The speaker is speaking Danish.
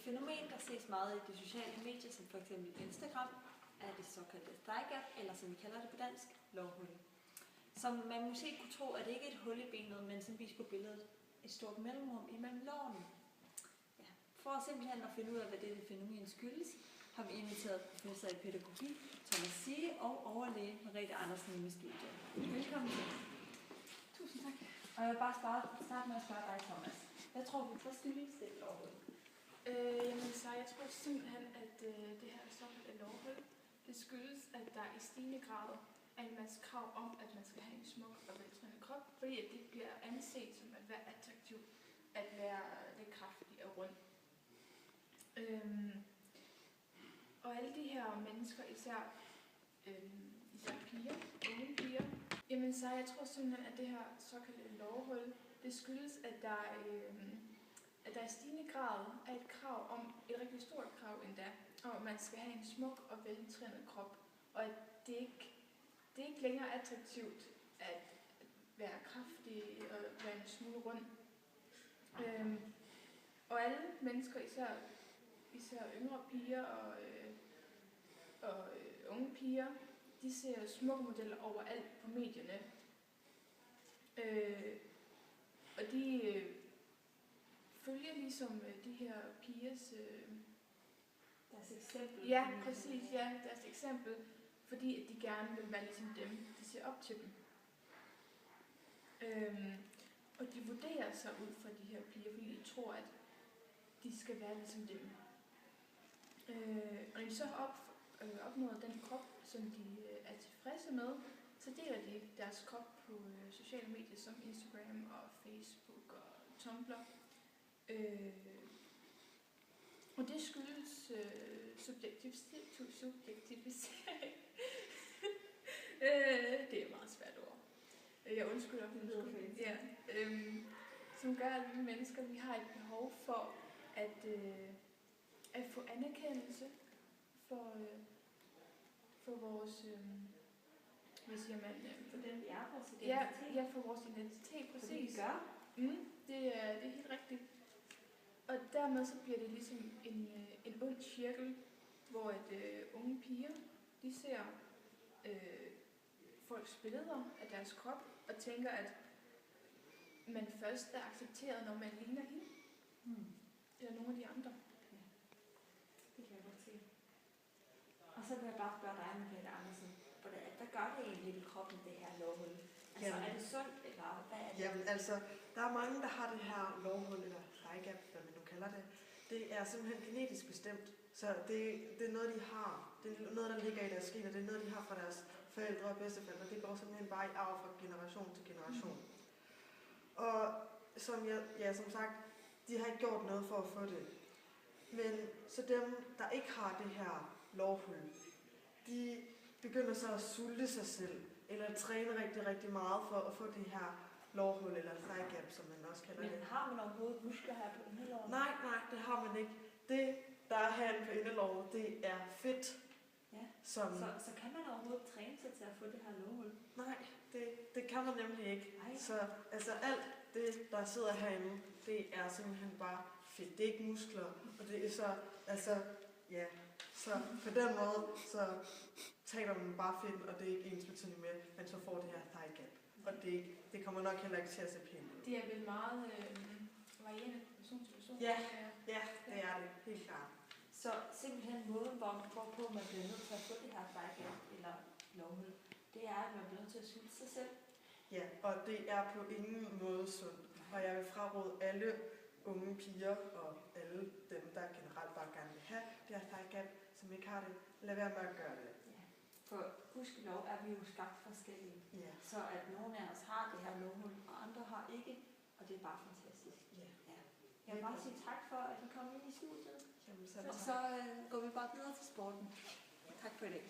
fænomen, der ses meget i de sociale medier, som f.eks. Instagram, er det såkaldte thigh gap, eller som vi kalder det på dansk, lovhul. Som man måske kunne tro, at det ikke er et hul i benet, men som vist på billedet et stort mellemrum imellem lårene. Ja. For simpelthen at finde ud af, hvad dette fænomen skyldes, har vi inviteret professor i pædagogik, Thomas Sige, og overlæge Merete Andersen i studiet. Velkommen til. Tusind tak. Og jeg vil bare starte med at spørge dig, Thomas. Hvad tror du, hvad skyldes det lovhul? Jeg tror simpelthen, at det her såkaldte lovhul, det skyldes, at der i stigende grad er en masse krav om, at man skal have en smuk og veltrænet krop, fordi at det bliver anset som at være attraktivt, at være lidt kraftig og rund. Og alle de her mennesker, især piger, unge piger, så jeg tror simpelthen, at det her såkaldte lovhul, det skyldes, at der i stigende grad er et krav om, et rigtig stort krav endda, om at man skal have en smuk og veltrænet krop, og at det er ikke længere attraktivt at være kraftig og være en smule rund. Og alle mennesker, især yngre piger og unge piger, de ser smukke modeller overalt på medierne. Og de følger ligesom de her pigers Deres eksempel. Ja, præcis, ja, deres eksempel, fordi at de gerne vil være ligesom dem. De ser op til dem. Og de vurderer sig ud fra de her piger, fordi de tror, at de skal være ligesom dem. Og når de så har opnået den krop, som de er tilfredse med, så deler de deres krop på sociale medier som Instagram og Facebook og Tumblr. Og det skyldes subjektivisering. Det er et meget svært ord. Jeg undskylder for det. Ja, som gør, at vi mennesker vi har et behov for at få anerkendelse for vores hvad siger man? For den vi er, vores identitet. Ja, for vores identitet, præcis. For det vi gør. Det er helt rigtigt. Og dermed så bliver det ligesom en ond cirkel, hvor unge piger, de ser folks billeder af deres krop, og tænker, at man først er accepteret, når man ligner hende. Eller nogle af de andre. Ja. Det kan jeg godt se. Og så vil jeg bare spørge dig, Merete Andersen, hvad gør det egentlig i kroppen, det her lovhul? Altså, er det sundt, eller hvad er det? Jamen, altså, der er mange, der har det her lovhul, eller thigh gap, hvad man nu kalder det. Det er simpelthen genetisk bestemt. Så det er noget, de har. Det er noget, der ligger i deres gener. Det er noget, de har fra deres forældre og bedsteforældre. Det går simpelthen bare i arv fra generation til generation. Og som sagt, de har ikke gjort noget for at få det. Men så dem, der ikke har det her lovhul, de begynder så at sulte sig selv, eller at træne rigtig, rigtig meget for at få det her lovhul, eller thigh gap, som man også kalder det. Men har man overhovedet muskler her på inderlåret? Nej, det har man ikke. Det, der er herinde på inderlåret, det er fedt. Ja. Som... Så kan man overhovedet træne sig til at få det her lovhul? Nej, det kan man nemlig ikke. Ej. Så altså alt det, der sidder herinde, det er simpelthen bare fedt. Det er ikke muskler, og det er så, ja. Så på den måde, så taler man bare fedt, og det er ikke ensbetydende med, at man så får det her thigh gap. Og det kommer nok heller ikke til at se pænt ud. Det er vel meget varierende person til person. Ja, det er det. Helt klart. Så simpelthen måden, hvor man går på, at man bliver nødt til at få det her thigh gap, eller lovhul, det er, at man bliver nødt til at sulte sig selv. Ja, og det er på ingen måde sundt. Og jeg vil fraråde alle unge piger og alle dem, der generelt bare gerne vil have det her thigh gap, som ikke har det, lad være med at gøre det. Ja. For gudskelov er vi jo skabt forskellige. Ja. Så at nogle af os har det her lovhul, og andre har ikke, og det er bare fantastisk. Ja. Jeg vil bare sige tak for, at I kom ind i studiet. Jamen, Så går vi bare videre til sporten. Tak for det.